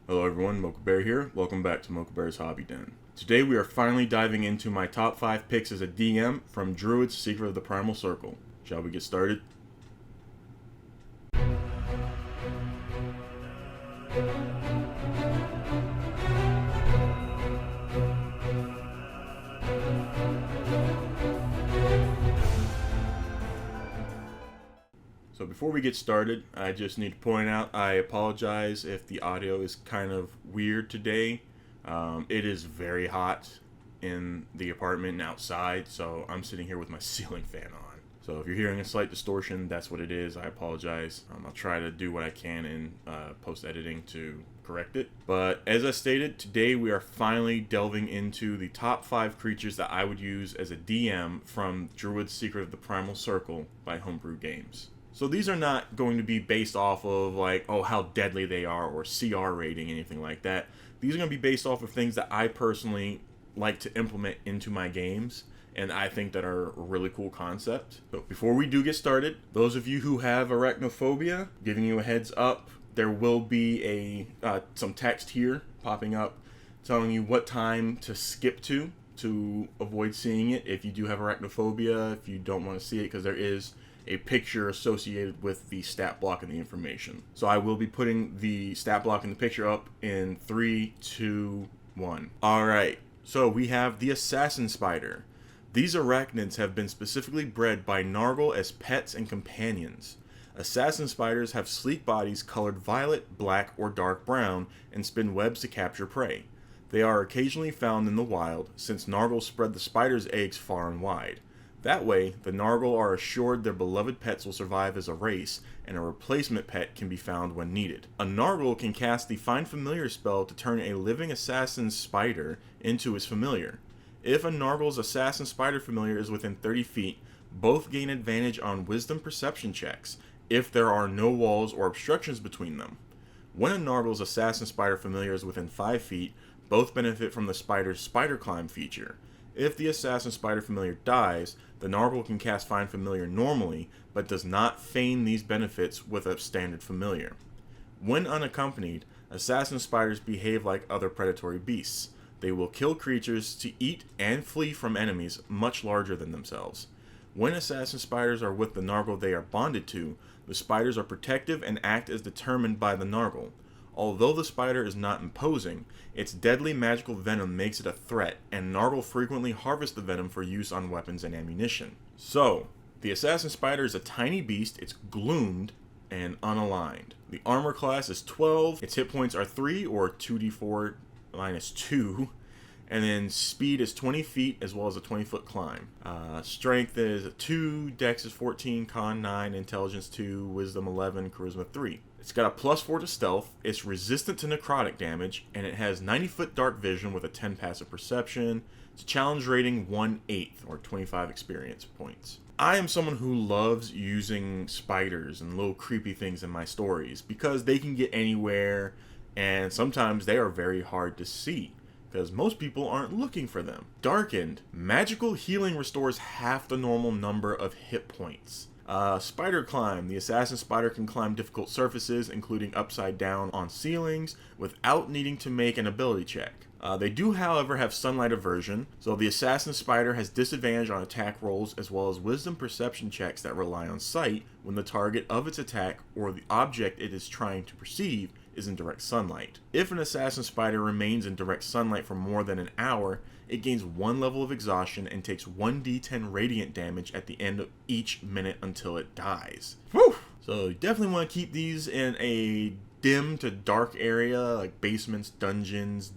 Hello everyone, Mocha Bear here. Welcome back to Mocha Bear's Hobby Den. Today we are finally diving into my top 5 picks as a DM from Druids Secret of the Primal Circle. Shall we get started? So before we get started, I just need to point out I apologize if the audio is kind of weird today. It is very hot in the apartment and outside, so I'm sitting here with my ceiling fan on. So if you're hearing a slight distortion, that's what it is. I apologize. I'll try to do what I can in post-editing to correct it. But as I stated, today we are finally delving into the top 5 creatures that I would use as a DM from Druids Secret of the Primal Circle by Homebrewed Games. So these are not going to be based off of like, oh, how deadly they are or CR rating, anything like that. These are going to be based off of things that I personally like to implement into my games and I think that are a really cool concept. So before we do get started, those of you who have arachnophobia, giving you a heads up, there will be some text here popping up telling you what time to skip to avoid seeing it if you do have arachnophobia, if you don't want to see it, because there is a picture associated with the stat block and the information. So I will be putting the stat block and the picture up in 3, 2, 1. Alright, so we have the assassin spider. These arachnids have been specifically bred by Nargle as pets and companions. Assassin spiders have sleek bodies colored violet, black, or dark brown and spin webs to capture prey. They are occasionally found in the wild, since Nargle spread the spider's eggs far and wide. That way, the Nargle are assured their beloved pets will survive as a race, and a replacement pet can be found when needed. A Nargle can cast the Find Familiar spell to turn a living assassin spider into his familiar. If a Nargle's assassin spider familiar is within 30 feet, both gain advantage on wisdom perception checks, if there are no walls or obstructions between them. When a Nargle's assassin spider familiar is within 5 feet, both benefit from the spider's spider climb feature. If the assassin spider familiar dies, the Nargle can cast Find Familiar normally, but does not feign these benefits with a standard familiar. When unaccompanied, assassin spiders behave like other predatory beasts. They will kill creatures to eat and flee from enemies much larger than themselves. When assassin spiders are with the Nargle they are bonded to, the spiders are protective and act as determined by the Nargle. Although the spider is not imposing, its deadly magical venom makes it a threat, and Nargle frequently harvest the venom for use on weapons and ammunition. So, the assassin spider is a tiny beast, it's gloomed, and unaligned. The armor class is 12, its hit points are 3 or 2d4 minus 2, and then speed is 20 feet as well as a 20-foot climb. Strength is 2, Dex is 14, Con 9, Intelligence 2, Wisdom 11, Charisma 3. It's got a +4 to stealth, it's resistant to necrotic damage, and it has 90-foot dark vision with a 10 passive perception. It's a challenge rating 1/8 or 25 experience points. I am someone who loves using spiders and little creepy things in my stories because they can get anywhere and sometimes they are very hard to see, because most people aren't looking for them. Darkened. Magical healing restores half the normal number of hit points. Spider climb. The assassin spider can climb difficult surfaces, including upside down on ceilings, without needing to make an ability check. They do, however, have sunlight aversion, so the assassin spider has disadvantage on attack rolls as well as wisdom perception checks that rely on sight when the target of its attack or the object it is trying to perceive is in direct sunlight. If an assassin spider remains in direct sunlight for more than an hour, it gains 1 level of exhaustion and takes 1d10 radiant damage at the end of each minute until it dies. Whew! So you definitely want to keep these in a dim to dark area like basements, dungeons,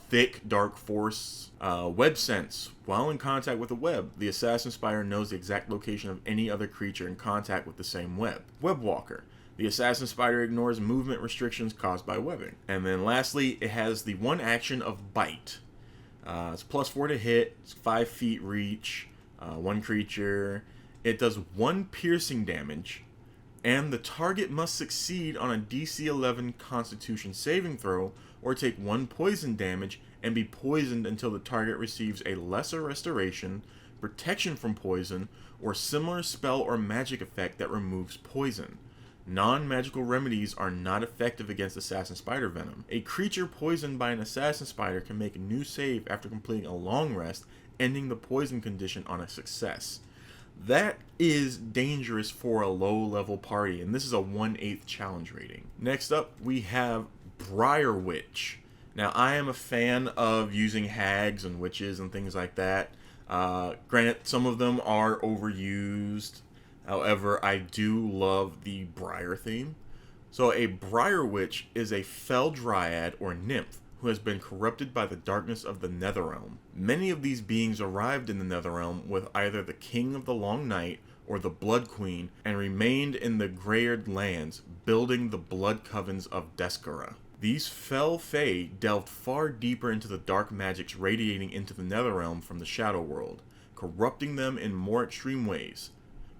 thick dark forests. Web sense. While in contact with a web, the assassin spider knows the exact location of any other creature in contact with the same web. Web walker. The assassin spider ignores movement restrictions caused by webbing. And then lastly, it has the one action of bite. It's +4 to hit, it's 5 feet reach, 1 creature. It does 1 piercing damage, and the target must succeed on a DC 11 Constitution saving throw or take 1 poison damage and be poisoned until the target receives a lesser restoration, protection from poison, or similar spell or magic effect that removes poison. Non-magical remedies are not effective against assassin spider venom. A creature poisoned by an assassin spider can make a new save after completing a long rest, ending the poison condition on a success. That is dangerous for a low-level party, and this is a 1/8 challenge rating. Next up, we have Briar Witch. Now, I am a fan of using hags and witches and things like that. Granted, some of them are overused. However, I do love the Briar theme. So a Briar Witch is a fell dryad or nymph who has been corrupted by the darkness of the Netherrealm. Many of these beings arrived in the Netherrealm with either the King of the Long Night or the Blood Queen and remained in the Greyard lands, building the blood covens of Deskara. These fell fae delved far deeper into the dark magics radiating into the Netherrealm from the Shadow World, corrupting them in more extreme ways.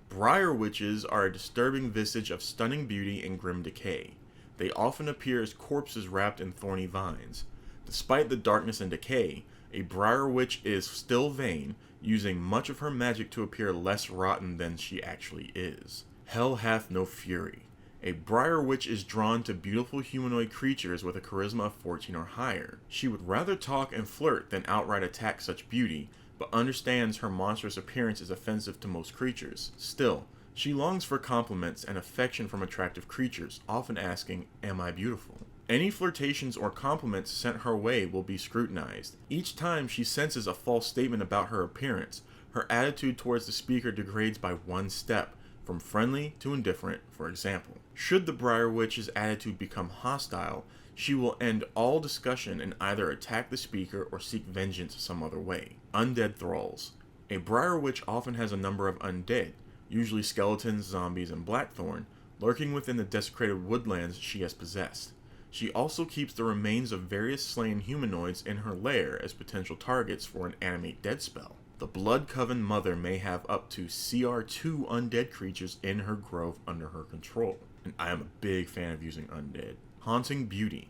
Briar Witches are a disturbing visage of stunning beauty and grim decay. They often appear as corpses wrapped in thorny vines. Despite the darkness and decay, a Briar Witch is still vain, using much of her magic to appear less rotten than she actually is. Hell hath no fury. A Briar Witch is drawn to beautiful humanoid creatures with a charisma of 14 or higher. She would rather talk and flirt than outright attack such beauty, but understands her monstrous appearance is offensive to most creatures. Still, she longs for compliments and affection from attractive creatures, often asking, "Am I beautiful?" Any flirtations or compliments sent her way will be scrutinized. Each time she senses a false statement about her appearance, her attitude towards the speaker degrades by one step, from friendly to indifferent, for example. Should the Briar Witch's attitude become hostile, she will end all discussion and either attack the speaker or seek vengeance some other way. Undead Thralls. A Briar Witch often has a number of undead, usually skeletons, zombies, and blackthorn, lurking within the desecrated woodlands she has possessed. She also keeps the remains of various slain humanoids in her lair as potential targets for an Animate Dead spell. The Blood Coven Mother may have up to CR2 undead creatures in her grove under her control, and I am a big fan of using undead. Haunting Beauty.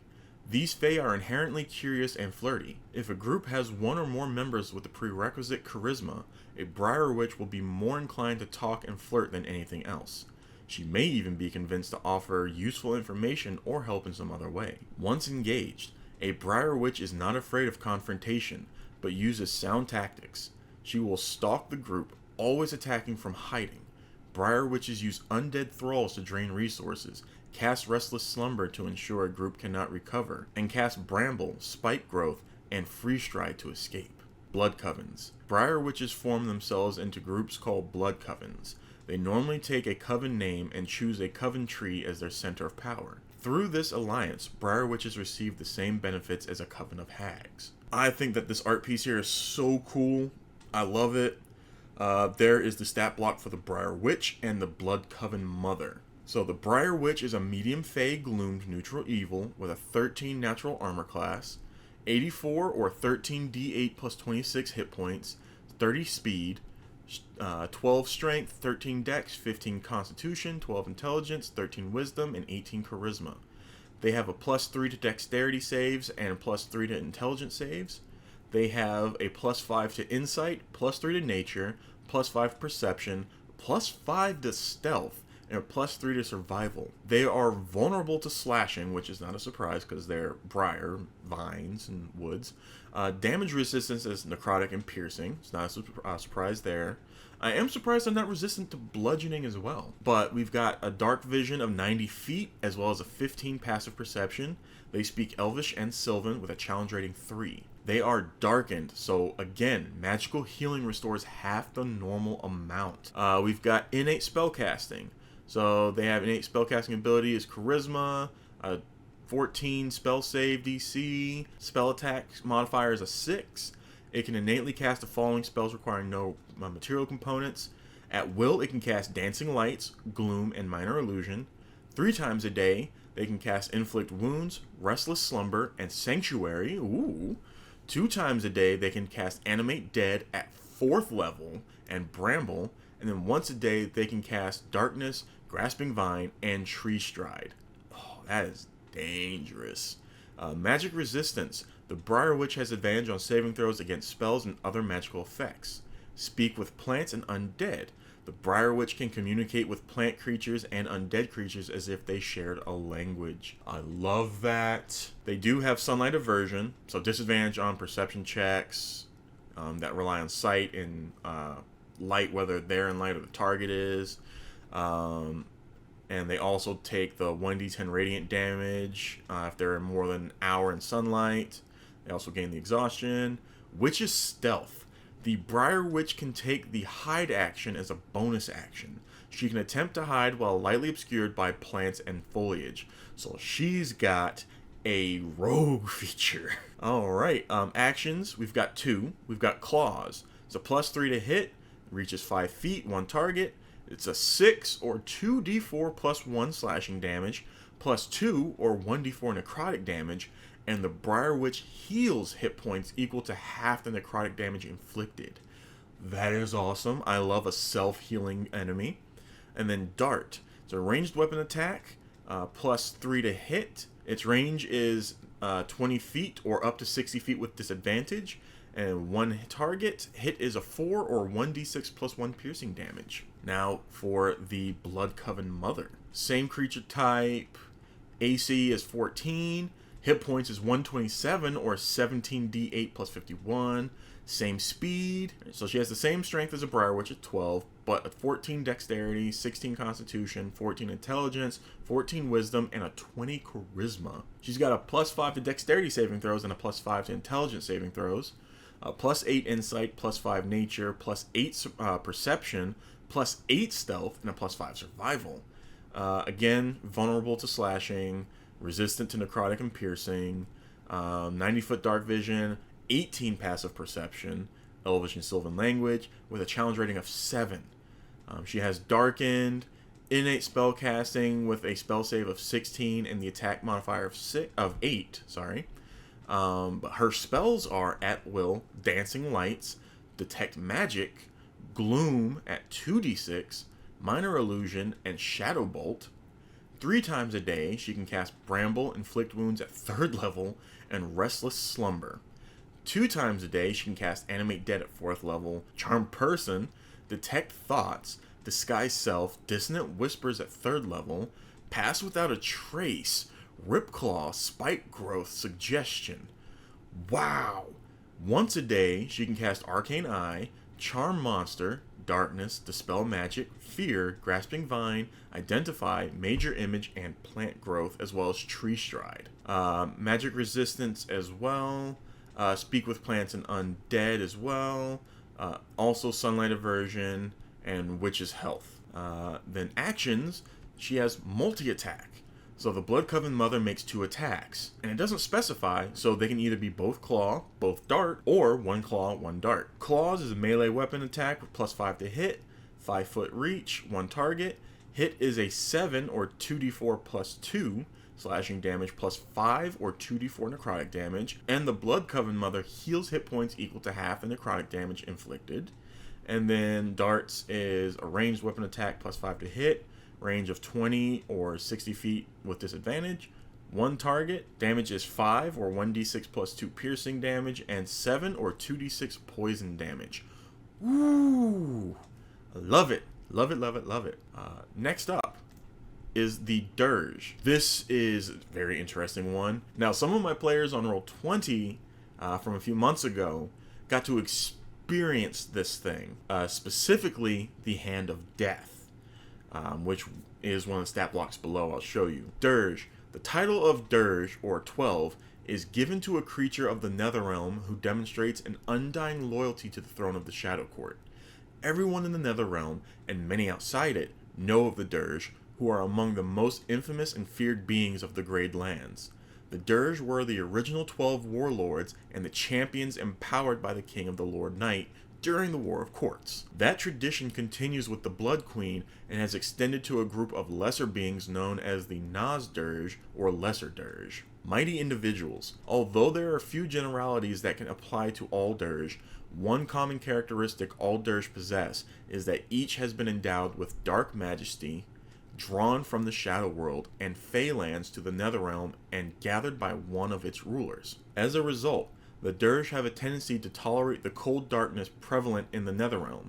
These fae are inherently curious and flirty. If a group has one or more members with the prerequisite charisma, a Briar Witch will be more inclined to talk and flirt than anything else. She may even be convinced to offer useful information or help in some other way. Once engaged, a Briar Witch is not afraid of confrontation, but uses sound tactics. She will stalk the group, always attacking from hiding. Briar Witches use undead thralls to drain resources, cast Restless Slumber to ensure a group cannot recover, and cast Bramble, Spike Growth, and Freeze Stride to escape. Blood Covens. Briar Witches form themselves into groups called Blood Covens. They normally take a coven name and choose a coven tree as their center of power. Through this alliance, Briar Witches receive the same benefits as a coven of hags. I think that this art piece here is so cool. I love it. There is the stat block for the Briar Witch and the Blood Coven Mother. So the Briar Witch is a medium fey gloomed neutral evil with a 13 natural armor class, 84 or 13 d8 plus 26 hit points, 30 speed, 12 strength, 13 dex, 15 constitution, 12 intelligence, 13 wisdom, and 18 charisma. They have a +3 to dexterity saves and a +3 to intelligence saves. They have a +5 to insight, +3 to nature, +5 perception, +5 to stealth, and a +3 to survival. They are vulnerable to slashing, which is not a surprise because they're briar, vines, and woods. Damage resistance is necrotic and piercing. It's not a surprise there. I am surprised they're not resistant to bludgeoning as well. But we've got a dark vision of 90 feet, as well as a 15 passive perception. They speak Elvish and Sylvan with a challenge rating 3. They are darkened, so again, magical healing restores half the normal amount. We've got innate spellcasting. So they have innate spellcasting ability is Charisma, 14 spell save DC, spell attack modifier is a 6. It can innately cast the following spells requiring no material components. At will, it can cast Dancing Lights, Gloom, and Minor Illusion. 3 times a day, they can cast Inflict Wounds, Restless Slumber, and Sanctuary. Ooh. 2 times a day, they can cast Animate Dead at 4th level and Bramble. And then once a day, they can cast Darkness, Grasping Vine, and Tree Stride. Oh, that is dangerous. Magic Resistance. The Briar Witch has advantage on saving throws against spells and other magical effects. Speak with plants and undead. The The Briar Witch can communicate with plant creatures and undead creatures as if they shared a language. I love that. They do have sunlight aversion, so disadvantage on perception checks that rely on sight and light, whether they're in light or the target is. And they also take the 1d10 radiant damage if they're in more than an hour in sunlight. They also gain the exhaustion. Witch's Stealth. The Briar Witch can take the hide action as a bonus action. She can attempt to hide while lightly obscured by plants and foliage. So she's got a rogue feature. Alright, actions. We've got 2. We've got Claws. It's a +3 to hit. Reaches 5 feet, 1 target. It's a 6 or 2d4 plus 1 slashing damage, +2 or 1d4 necrotic damage, and the Briar Witch heals hit points equal to half the necrotic damage inflicted. That is awesome. I love a self-healing enemy. And then Dart. It's a ranged weapon attack, +3 to hit. Its range is 20 feet or up to 60 feet with disadvantage. And 1 target. Hit is a 4 or 1d6 plus 1 piercing damage. Now for the Blood Coven Mother. Same creature type. AC is 14. Hit points is 127 or 17d8 plus 51. Same speed. So she has the same strength as a Briar Witch at 12, but a 14 dexterity, 16 constitution, 14 intelligence, 14 wisdom, and a 20 charisma. She's got a +5 to dexterity saving throws and a +5 to intelligence saving throws. +8 insight, +5 nature, +8 perception, +8 stealth, and a +5 survival. Again, vulnerable to slashing, resistant to necrotic and piercing, 90-foot dark vision, 18 passive perception, elvish and sylvan language, with a challenge rating of 7. She has darkened, innate spellcasting with a spell save of 16 and the attack modifier of 8. But her spells are at will, dancing lights, detect magic, gloom at 2d6, minor illusion, and shadow bolt. 3 times a day, she can cast Bramble, inflict wounds at 3rd level, and Restless Slumber. 2 times a day, she can cast Animate Dead at 4th level, Charm Person, Detect Thoughts, Disguise Self, Dissonant Whispers at 3rd level, Pass Without a Trace, Ripclaw, Spike Growth, Suggestion. Wow! Once a day, she can cast Arcane Eye, Charm Monster, Darkness, Dispel Magic, Fear, Grasping Vine, Identify, Major Image, and Plant Growth, as well as Tree Stride. Magic Resistance as well. Speak with Plants and Undead as well. Also Sunlight Aversion and Witch's Health. Then actions, she has multi-attack. So the Blood Coven Mother makes 2 attacks, and it doesn't specify, so they can either be both Claw, both Dart, or 1 Claw, 1 Dart. Claws is a melee weapon attack with +5 to hit, 5-foot reach, 1 target. Hit is a 7 or 2d4 plus 2 slashing damage +5 or 2d4 necrotic damage, and the Blood Coven Mother heals hit points equal to half the necrotic damage inflicted. And then Darts is a ranged weapon attack +5 to hit, range of 20 or 60 feet with disadvantage, 1 target, damage is 5 or 1d6 plus 2 piercing damage, and 7 or 2d6 poison damage. Woo! I love it. Love it, love it, love it. Next up is the Dirge. This is a very interesting one. Now, some of my players on Roll20 from a few months ago got to experience this thing, specifically the Hand of Death. Which is one of the stat blocks below. I'll show you. Dirge. The title of Dirge, or 12, is given to a creature of the Netherrealm who demonstrates an undying loyalty to the throne of the Shadow Court. Everyone in the Netherrealm, and many outside it, know of the Dirge, who are among the most infamous and feared beings of the Greyed Lands. The Dirge were the original 12 warlords and the champions empowered by the King of the Lord Knight during the War of Courts. That tradition continues with the Blood Queen and has extended to a group of lesser beings known as the Naz-Dirge or Lesser Dirge. Mighty individuals. Although there are few generalities that can apply to all Dirge, one common characteristic all Dirge possess is that each has been endowed with dark majesty, drawn from the Shadow World and Feylands to the Netherrealm and gathered by one of its rulers. As a result, the Dirge have a tendency to tolerate the cold darkness prevalent in the Netherrealm.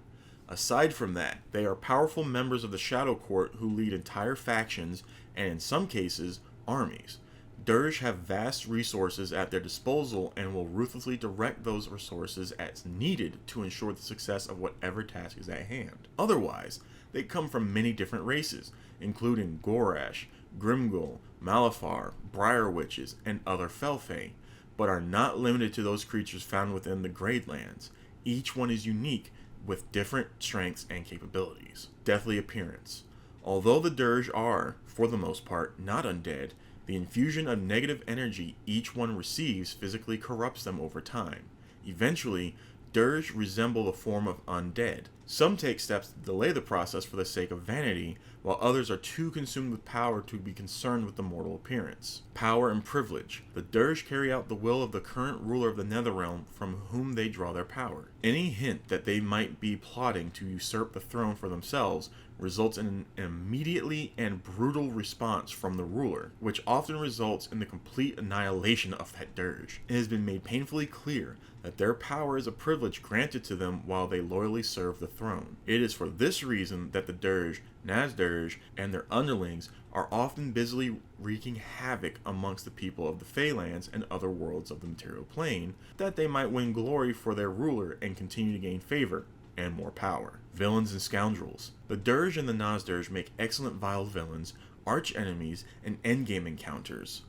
Aside from that, they are powerful members of the Shadow Court who lead entire factions and, in some cases, armies. Dirge have vast resources at their disposal and will ruthlessly direct those resources as needed to ensure the success of whatever task is at hand. Otherwise, they come from many different races, including Gorash, Grimgul, Malafar, Briar Witches, and other Felfae, but are not limited to those creatures found within the Gradelands. Each one is unique, with different strengths and capabilities. Deathly appearance. Although the Dirge are, for the most part, not undead, the infusion of negative energy each one receives physically corrupts them over time. Eventually, Dirge resemble the form of undead. Some take steps to delay the process for the sake of vanity, while others are too consumed with power to be concerned with the mortal appearance. Power and privilege. The Dirge carry out the will of the current ruler of the Netherrealm from whom they draw their power. Any hint that they might be plotting to usurp the throne for themselves results in an immediately and brutal response from the ruler, which often results in the complete annihilation of that Dirge. It has been made painfully clear that their power is a privilege granted to them while they loyally serve the throne. It is for this reason that the Dirge, Nazdirge, and their underlings are often busily wreaking havoc amongst the people of the Feylands and other worlds of the material plane, that they might win glory for their ruler and continue to gain favor and more power. Villains and scoundrels. The Dirge and the Nazdirge make excellent vile villains, arch enemies, and endgame encounters.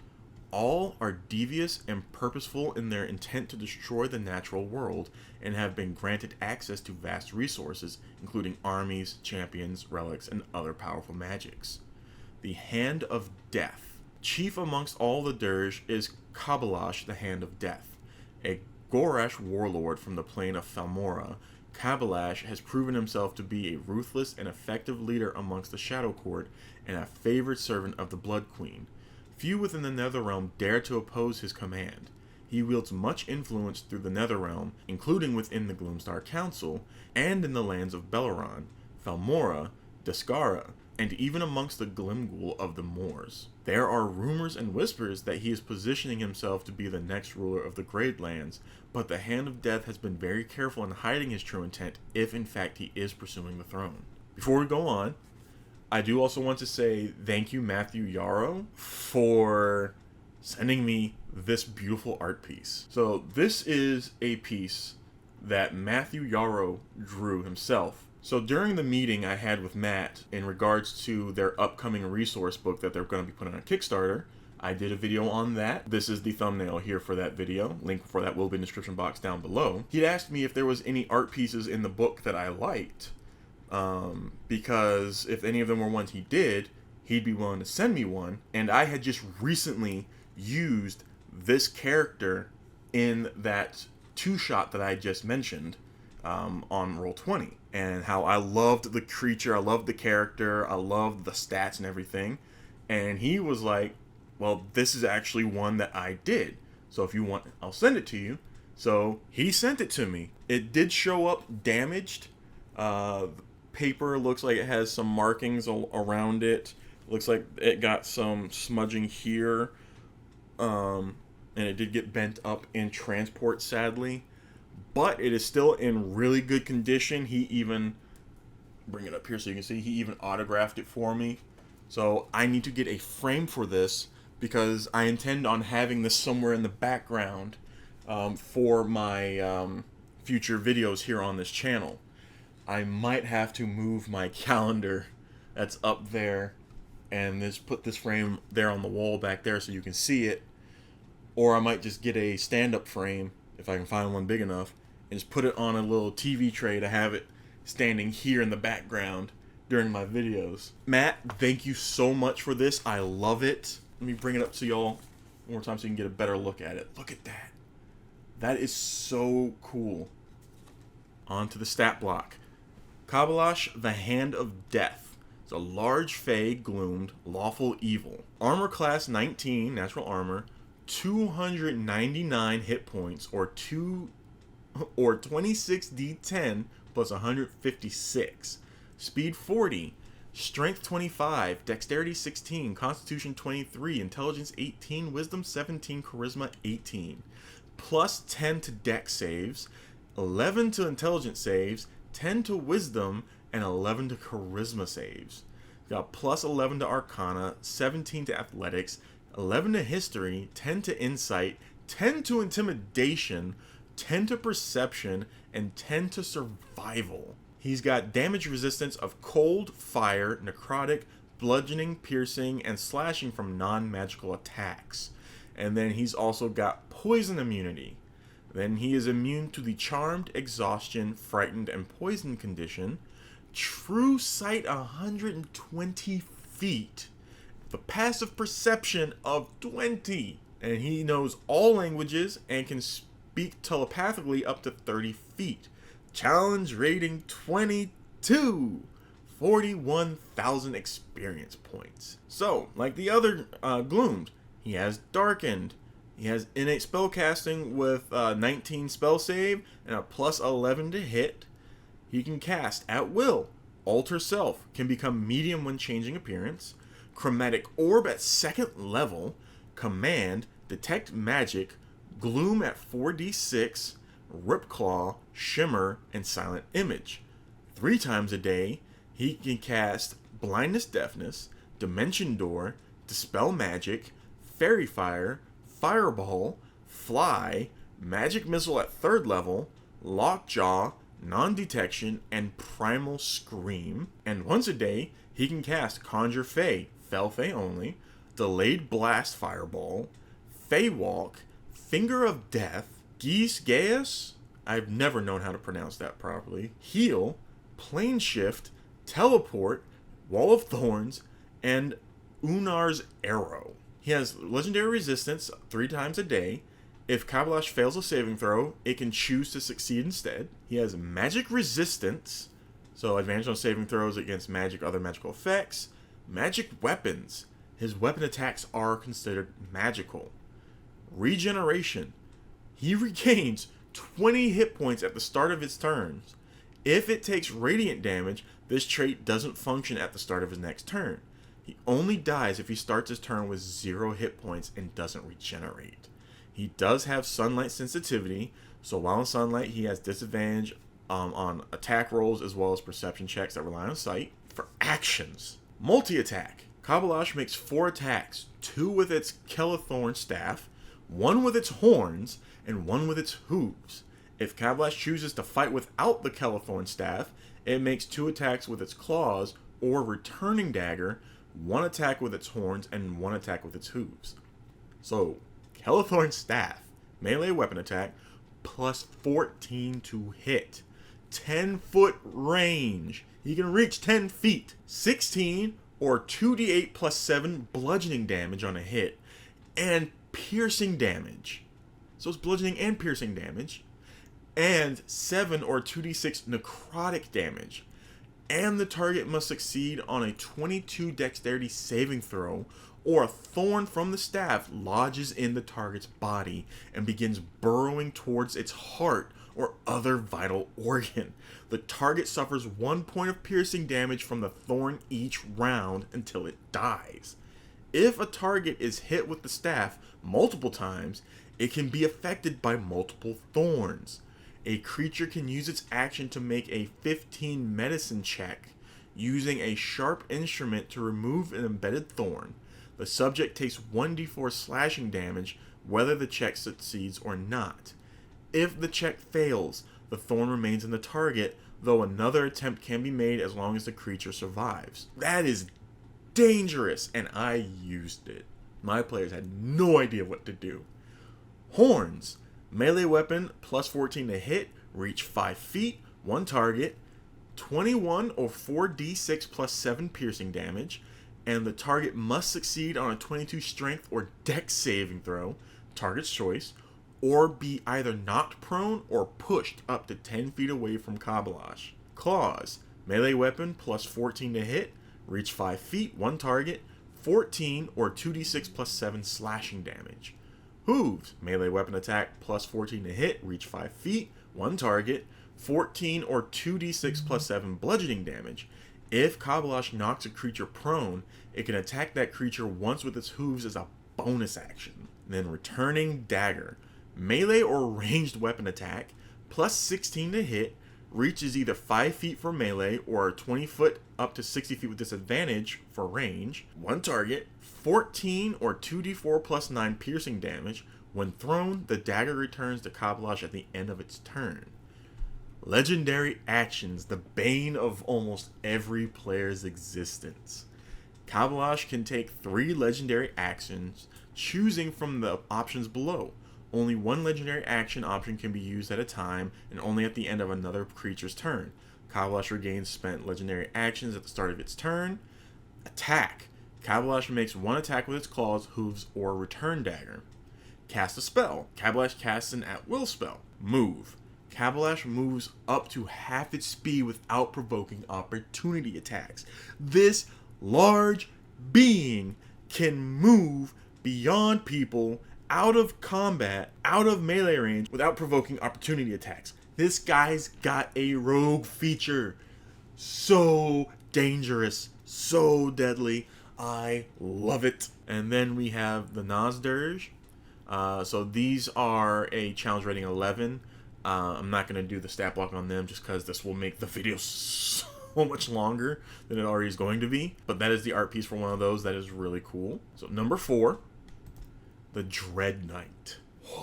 All are devious and purposeful in their intent to destroy the natural world, and have been granted access to vast resources, including armies, champions, relics, and other powerful magics. The Hand of Death. Chief amongst all the Dirge is Kabalash, the Hand of Death. A Gorash warlord from the plane of Falmora, Kabalash has proven himself to be a ruthless and effective leader amongst the Shadow Court and a favored servant of the Blood Queen. Few within the Netherrealm dare to oppose his command. He wields much influence through the Netherrealm, including within the Gloomstar Council, and in the lands of Belleron, Falmora, Descara, and even amongst the Glimgul of the Moors. There are rumors and whispers that he is positioning himself to be the next ruler of the Gradelands, but the Hand of Death has been very careful in hiding his true intent if in fact he is pursuing the throne. Before we go on, I do also want to say thank you, Matthew Yarrow, for sending me this beautiful art piece. So this is a piece that Matthew Yarrow drew himself. So during the meeting I had with Matt in regards to their upcoming resource book that they're going to be putting on Kickstarter, I did a video on that. This is the thumbnail here for that video. Link for that will be in the description box down below. He'd asked me if there was any art pieces in the book that I liked, because if any of them were ones he did, he'd be willing to send me one. And I had just recently used this character in that two-shot that I just mentioned on Roll20, and how I loved the creature, I loved the character, I loved the stats and everything. And he was like, well, this is actually one that I did, so if you want, I'll send it to you. So he sent it to me. It did show up damaged. The paper looks like it has some markings around it. Looks like it got some smudging here, and it did get bent up in transport, sadly. But it is still in really good condition. He even, bring it up here so you can see, he even autographed it for me. So I need to get a frame for this, because I intend on having this somewhere in the background for my future videos here on this channel. I might have to move my calendar that's up there and just put this frame there on the wall back there so you can see it. Or I might just get a stand-up frame, if I can find one big enough, and just put it on a little TV tray to have it standing here in the background during my videos. Matt, thank you so much for this. I love it. Let me bring it up to y'all one more time so you can get a better look at it. Look at that. That is so cool. On to the stat block. Kabalash, the Hand of Death. It's a large Fey, gloomed, lawful evil. Armor class 19, natural armor. 299 hit points, or 26 d10 plus 156. Speed 40. Strength 25, Dexterity 16, Constitution 23, Intelligence 18, Wisdom 17, Charisma 18. Plus 10 to Dex saves, 11 to Intelligence saves, 10 to wisdom, and 11 to charisma saves. He's got plus 11 to arcana, 17 to athletics, 11 to history, 10 to insight, 10 to intimidation, 10 to perception, and 10 to survival. He's got damage resistance of cold, fire, necrotic, bludgeoning, piercing, and slashing from non-magical attacks. And then he's also got poison immunity. Then he is immune to the charmed, exhaustion, frightened, and poisoned condition. True sight 120 feet. The passive perception of 20. And he knows all languages and can speak telepathically up to 30 feet. Challenge rating 22. 41,000 experience points. So, like the other Gloomed, he has Darkened. He has innate spellcasting with 19 spell save and a plus 11 to hit. He can cast at will. Alter Self can become medium when changing appearance. Chromatic Orb at 2nd level. Command, Detect Magic, Gloom at 4d6, Ripclaw, Shimmer, and Silent Image. 3 times a day, he can cast Blindness Deafness, Dimension Door, Dispel Magic, Fairy Fire, Fireball, Fly, Magic Missile at 3rd level, Lockjaw, Non-Detection, and Primal Scream. And once a day, he can cast Conjure Fey, Fel Fey only, Delayed Blast Fireball, Fey Walk, Finger of Death, Geese Gaius, I've never known how to pronounce that properly, Heal, Plane Shift, Teleport, Wall of Thorns, and Unar's Arrow. He has legendary resistance 3 times a day. If Kabalash fails a saving throw, it can choose to succeed instead. He has magic resistance, so advantage on saving throws against magic or other magical effects. Magic weapons. His weapon attacks are considered magical. Regeneration. He regains 20 hit points at the start of his turns. If it takes radiant damage, this trait doesn't function at the start of his next turn. He only dies if he starts his turn with 0 hit points and doesn't regenerate. He does have sunlight sensitivity, so while in sunlight he has disadvantage on attack rolls as well as perception checks that rely on sight. For actions, multi-attack. Kabalash makes 4 attacks, 2 with its Kelethorn staff, 1 with its horns, and 1 with its hooves. If Kabalash chooses to fight without the Kelethorn staff, it makes 2 attacks with its claws or returning dagger, 1 attack with its horns, and 1 attack with its hooves. So, Kelethorn staff, melee weapon attack, plus 14 to hit. 10-foot range. He can reach 10 feet. 16 or 2d8 plus 7 bludgeoning damage on a hit. And piercing damage. So it's bludgeoning and piercing damage. And 7 or 2d6 necrotic damage. And the target must succeed on a 22 dexterity saving throw, or a thorn from the staff lodges in the target's body and begins burrowing towards its heart or other vital organ. The target suffers 1 point of piercing damage from the thorn each round until it dies. If a target is hit with the staff multiple times, it can be affected by multiple thorns. A creature can use its action to make a 15 medicine check, using a sharp instrument to remove an embedded thorn. The subject takes 1d4 slashing damage, whether the check succeeds or not. If the check fails, the thorn remains in the target, though another attempt can be made as long as the creature survives. That is dangerous, and I used it. My players had no idea what to do. Horns. Melee weapon, plus 14 to hit, reach 5 feet, 1 target, 21 or 4d6 plus 7 piercing damage, and the target must succeed on a 22 strength or dex saving throw, target's choice, or be either knocked prone or pushed up to 10 feet away from Kabalash. Claws. Melee weapon, plus 14 to hit, reach 5 feet, 1 target, 14 or 2d6 plus 7 slashing damage. Hooves. Melee weapon attack, plus 14 to hit, reach 5 feet, 1 target, 14 or 2d6 plus 7 bludgeoning damage. If Kabalash knocks a creature prone, it can attack that creature once with its hooves as a bonus action. Then returning dagger. Melee or ranged weapon attack, plus 16 to hit, Reach is either 5 feet for melee or 20 foot up to 60 feet with disadvantage for range. One target, 14 or 2d4 plus 9 piercing damage. When thrown, the dagger returns to Kabalash at the end of its turn. Legendary actions, the bane of almost every player's existence. Kabalash can take 3 legendary actions, choosing from the options below. Only one legendary action option can be used at a time, and only at the end of another creature's turn. Kabalash regains spent legendary actions at the start of its turn. Attack. Kabalash makes one attack with its claws, hooves, or return dagger. Cast a spell. Kabalash casts an at-will spell. Move. Kabalash moves up to half its speed without provoking opportunity attacks. This large being can move beyond people, out of combat, out of melee range, without provoking opportunity attacks. This guy's got a rogue feature. So dangerous, so deadly. I love it. And then we have the Nazdirge. So these are a challenge rating 11. I'm not going to do the stat block on them just because this will make the video so much longer than it already is going to be. But that is the art piece for one of those. That is really cool. So number 4, the Dread Knight.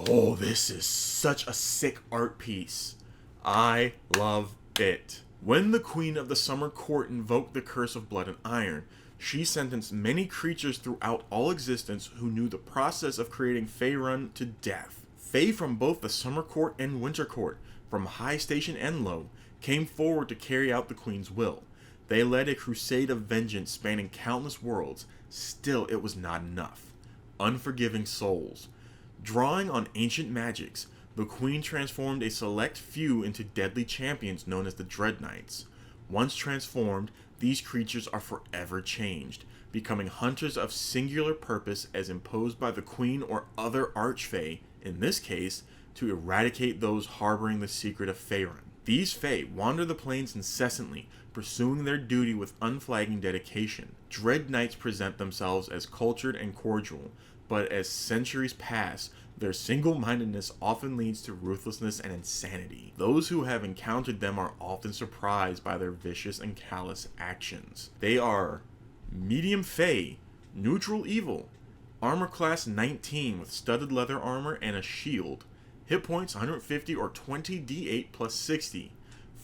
Oh, this is such a sick art piece. I love it. When the Queen of the Summer Court invoked the Curse of Blood and Iron, she sentenced many creatures throughout all existence who knew the process of creating Faerun to death. Fae from both the Summer Court and Winter Court, from high station and low, came forward to carry out the Queen's will. They led a crusade of vengeance spanning countless worlds. Still, it was not enough. Unforgiving souls. Drawing on ancient magics, the Queen transformed a select few into deadly champions known as the Dread Knights. Once transformed, these creatures are forever changed, becoming hunters of singular purpose as imposed by the Queen or other Archfey, in this case, to eradicate those harboring the secret of Faerun. These Fae wander the plains incessantly, pursuing their duty with unflagging dedication. Dread Knights present themselves as cultured and cordial, but as centuries pass, their single-mindedness often leads to ruthlessness and insanity. Those who have encountered them are often surprised by their vicious and callous actions. They are medium Fae, neutral evil, armor class 19 with studded leather armor and a shield, hit points 150 or 20 d8 plus 60,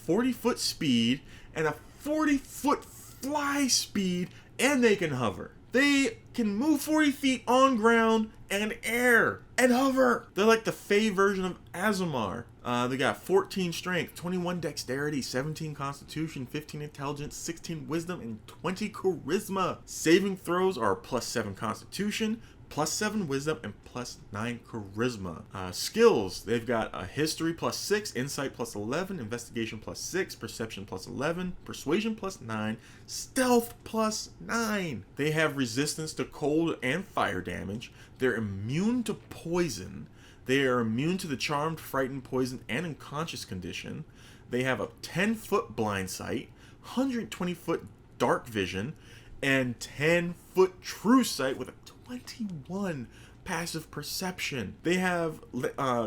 40-foot speed, and a 40-foot fly speed, and they can hover. They can move 40 feet on ground and air and hover. They're like the Fae version of Azumar. They got 14 strength, 21 dexterity, 17 constitution, 15 intelligence, 16 wisdom, and 20 charisma. Saving throws are +7 constitution, +7 wisdom, and +9 charisma. Skills, they've got a history +6, insight +11, investigation +6, perception +11, persuasion +9, stealth +9. They have resistance to cold and fire damage. They're immune to poison. They are immune to the charmed, frightened, poisoned, and unconscious condition. They have a 10-foot blind sight, 120-foot dark vision, and 10-foot true sight with a 21 passive perception. They have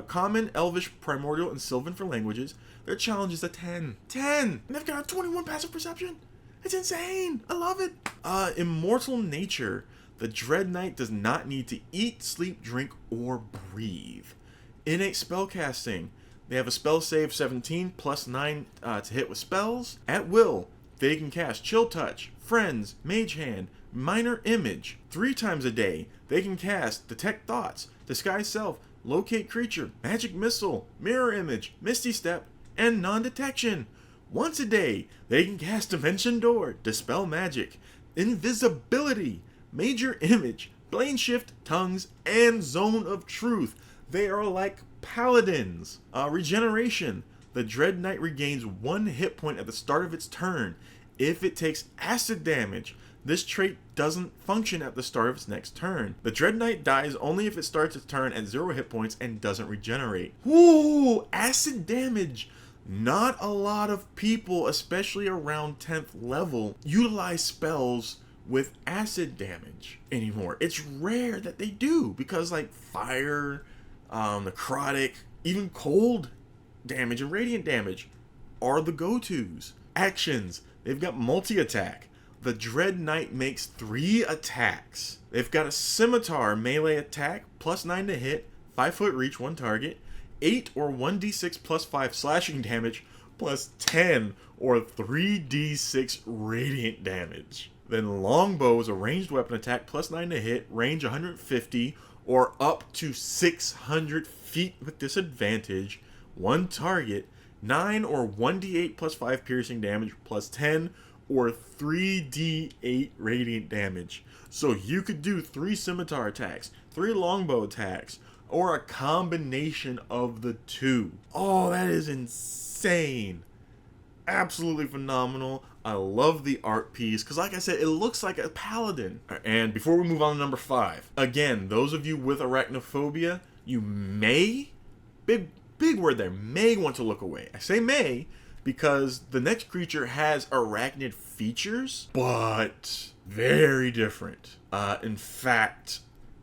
common, elvish, primordial, and sylvan for languages. Their challenge is a 10. 10! And they've got a 21 passive perception. It's insane. I love it. Immortal nature. The Dread Knight does not need to eat, sleep, drink, or breathe. Innate spellcasting. They have a spell save 17 +9 to hit with spells. At will, they can cast Chill Touch, Friends, Mage Hand, Minor Image. 3 times a day, they can cast Detect Thoughts, Disguise Self, Locate Creature, Magic Missile, Mirror Image, Misty Step, and Non-Detection. Once a day, they can cast Dimension Door, Dispel Magic, Invisibility, Major Image, Plane Shift, Tongues, and Zone of Truth. They are like paladins. Regeneration. The Dread Knight regains 1 hit point at the start of its turn. If it takes acid damage, this trait doesn't function at the start of its next turn. The Dread Knight dies only if it starts its turn at 0 hit points and doesn't regenerate. Woo! Acid damage! Not a lot of people, especially around 10th level, utilize spells with acid damage anymore. It's rare that they do, because like fire, necrotic, even cold damage and radiant damage, are the go-tos. Actions, they've got multi-attack. The Dread Knight makes 3 attacks. They've got a Scimitar melee attack, +9 to hit, 5-foot reach, 1 target, 8 or 1d6 +5 slashing damage, +10 or 3d6 radiant damage. Then Longbow is a ranged weapon attack, +9 to hit, range 150 or up to 600 feet with disadvantage, 1 target, 9 or 1d8 +5 piercing damage, +10 or 3d8 radiant damage. So you could do 3 scimitar attacks, 3 longbow attacks, or a combination of the 2. Oh, that is insane. Absolutely phenomenal. I love the art piece because, like I said, it looks like a paladin. And before we move on to number 5, again, those of you with arachnophobia, you may, big word there, may want to look away. I say may because the next creature has arachnid features, but very different. In fact,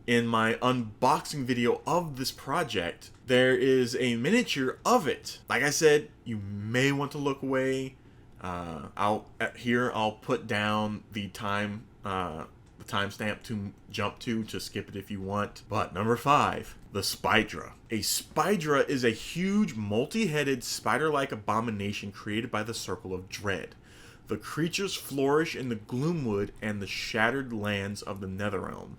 in my unboxing video of this project, there is a miniature of it. Like I said, you may want to look away. I'll put down the timestamp to jump to skip it if you want. But number 5, the Spydra. A Spydra is a huge multi-headed spider-like abomination created by the Circle of Dread. The creatures flourish in the Gloomwood and the shattered lands of the Netherrealm.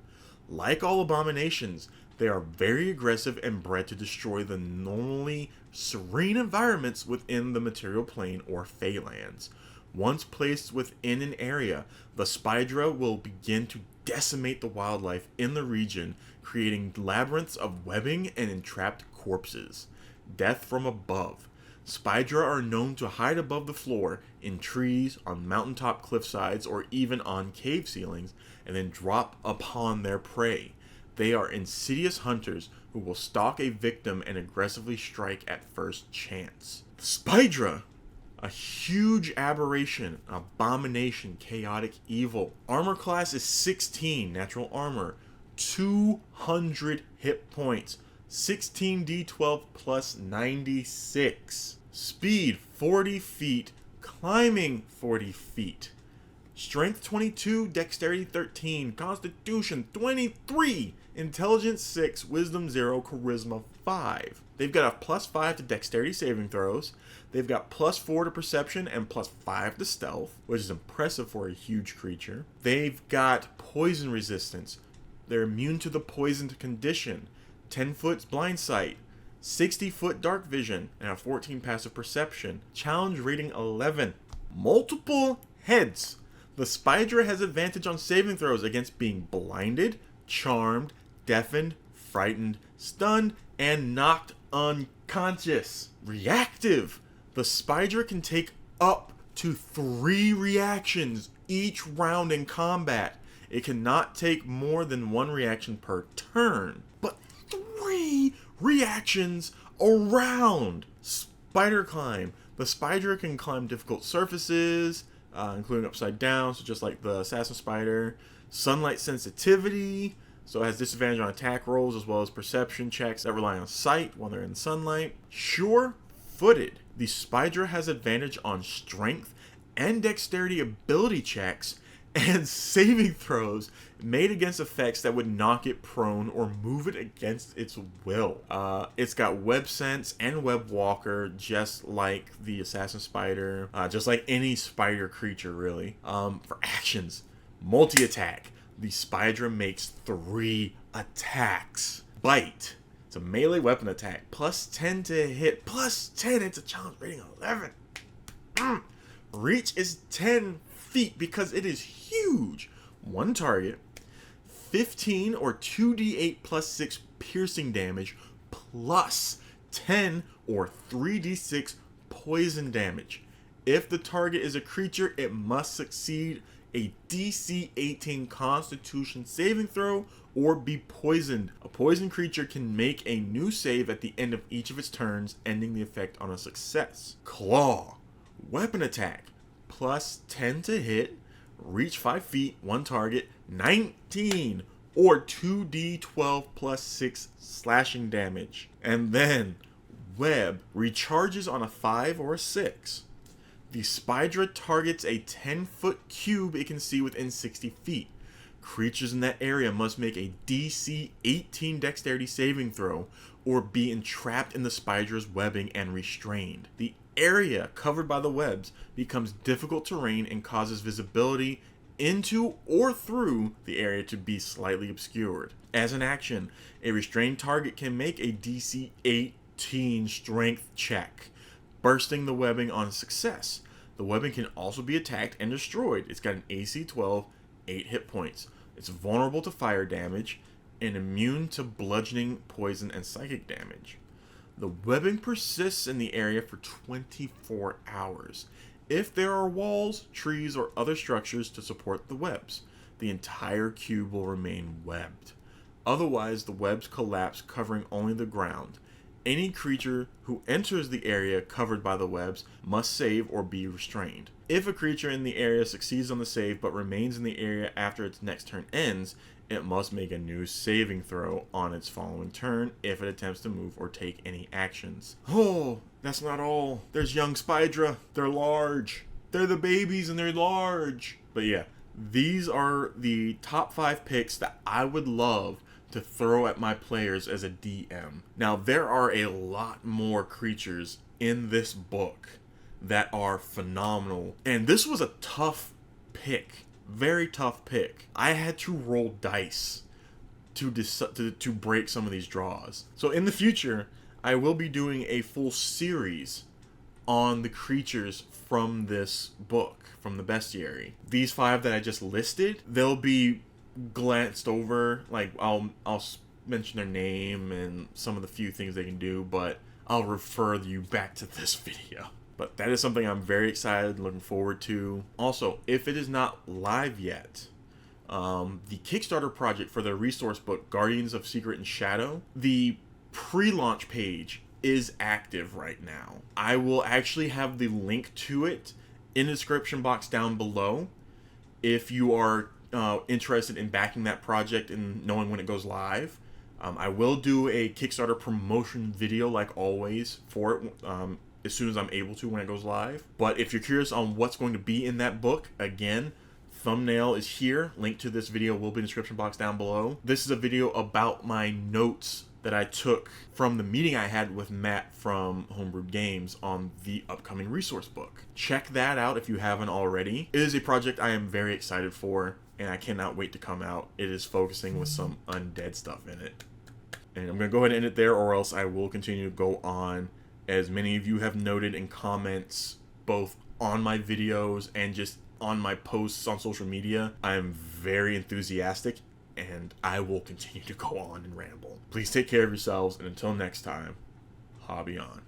Like all abominations, they are very aggressive and bred to destroy the normally serene environments within the material plane or Feylands. Once placed within an area, the Spydra will begin to decimate the wildlife in the region, creating labyrinths of webbing and entrapped corpses. Death from above. Spydra are known to hide above the floor, in trees, on mountaintop cliffsides, or even on cave ceilings, and then drop upon their prey. They are insidious hunters who will stalk a victim and aggressively strike at first chance. Spydra, a huge aberration, abomination, chaotic evil. Armor class is 16, natural armor, 200 hit points, 16d12 plus 96. Speed 40 feet, climbing 40 feet. Strength 22, Dexterity 13, Constitution 23, Intelligence 6, Wisdom 0, Charisma 5. They've got a +5 to Dexterity saving throws. They've got +4 to Perception and +5 to Stealth, which is impressive for a huge creature. They've got Poison Resistance. They're immune to the poisoned condition. 10-foot Blind Sight. 60-foot Dark Vision, and a 14 Passive Perception. Challenge rating 11. Multiple heads. The Spydra has advantage on saving throws against being blinded, charmed, deafened, frightened, stunned, and knocked unconscious. Reactive. The Spydra can take up to 3 reactions each round in combat. It cannot take more than 1 reaction per turn, but 3 reactions a round. Spider climb. The Spydra can climb difficult surfaces, including upside down, so just like the assassin spider. Sunlight sensitivity, so it has disadvantage on attack rolls as well as perception checks that rely on sight when they're in sunlight. Sure-footed. The Spydra has advantage on strength and dexterity ability checks and saving throws made against effects that would knock it prone or move it against its will. It's got web sense and web walker, just like the assassin spider, just like any spider creature really. For actions, multi-attack. The Spydra makes 3 attacks. Bite. It's a melee weapon attack, +10 to hit, +10. It's a challenge rating 11. Reach is 10 feet because it is huge. 1 target, 15 or 2d8 plus 6 piercing damage, +10 or 3d6 poison damage. If the target is a creature, it must succeed a DC 18 Constitution saving throw or be poisoned. A poisoned creature can make a new save at the end of each of its turns, ending the effect on a success. Claw. Weapon attack. +10 to hit. Reach 5 feet, 1 target, 19 or 2d12 plus 6 slashing damage. And then web recharges on a 5 or a 6. The Spydra targets a 10-foot cube it can see within 60 feet. Creatures in that area must make a DC 18 dexterity saving throw or be entrapped in the Spydra's webbing and restrained. The area covered by the webs becomes difficult terrain and causes visibility into or through the area to be slightly obscured. As an action, a restrained target can make a DC 18 strength check, bursting the webbing on success. The webbing can also be attacked and destroyed. It's got an AC 12, 8 hit points. It's vulnerable to fire damage and immune to bludgeoning, poison, and psychic damage. The webbing persists in the area for 24 hours. If there are walls, trees, or other structures to support the webs, the entire cube will remain webbed. Otherwise, the webs collapse, covering only the ground. Any creature who enters the area covered by the webs must save or be restrained. If a creature in the area succeeds on the save but remains in the area after its next turn ends, it must make a new saving throw on its following turn if it attempts to move or take any actions. Oh, that's not all. There's young Spydra. They're large. They're the babies and they're large. But yeah, these are the top 5 picks that I would love to throw at my players as a DM. Now, there are a lot more creatures in this book that are phenomenal, and this was a tough pick. Very tough pick. I had to roll dice to break some of these draws. So in the future, I will be doing a full series on the creatures from this book, from the bestiary. These 5 that I just listed, they'll be glanced over. Like I'll mention their name and some of the few things they can do, but I'll refer you back to this video. But that is something I'm very excited, looking forward to. Also, if it is not live yet, the Kickstarter project for the resource book, Guardians of Secret and Shadow, the pre-launch page is active right now. I will actually have the link to it in the description box down below if you are interested in backing that project and knowing when it goes live. I will do a Kickstarter promotion video like always for it as soon as I'm able to when it goes live. But if you're curious on what's going to be in that book, again, thumbnail is here. Link to this video will be in the description box down below. This is a video about my notes that I took from the meeting I had with Matt from Homebrewed Games on the upcoming resource book. Check that out if you haven't already. It is a project I am very excited for, and I cannot wait to come out. It is focusing with some undead stuff in it. And I'm going to go ahead and end it there, or else I will continue to go on. As many of you have noted in comments, both on my videos and just on my posts on social media, I am very enthusiastic, and I will continue to go on and ramble. Please take care of yourselves, and until next time, hobby on.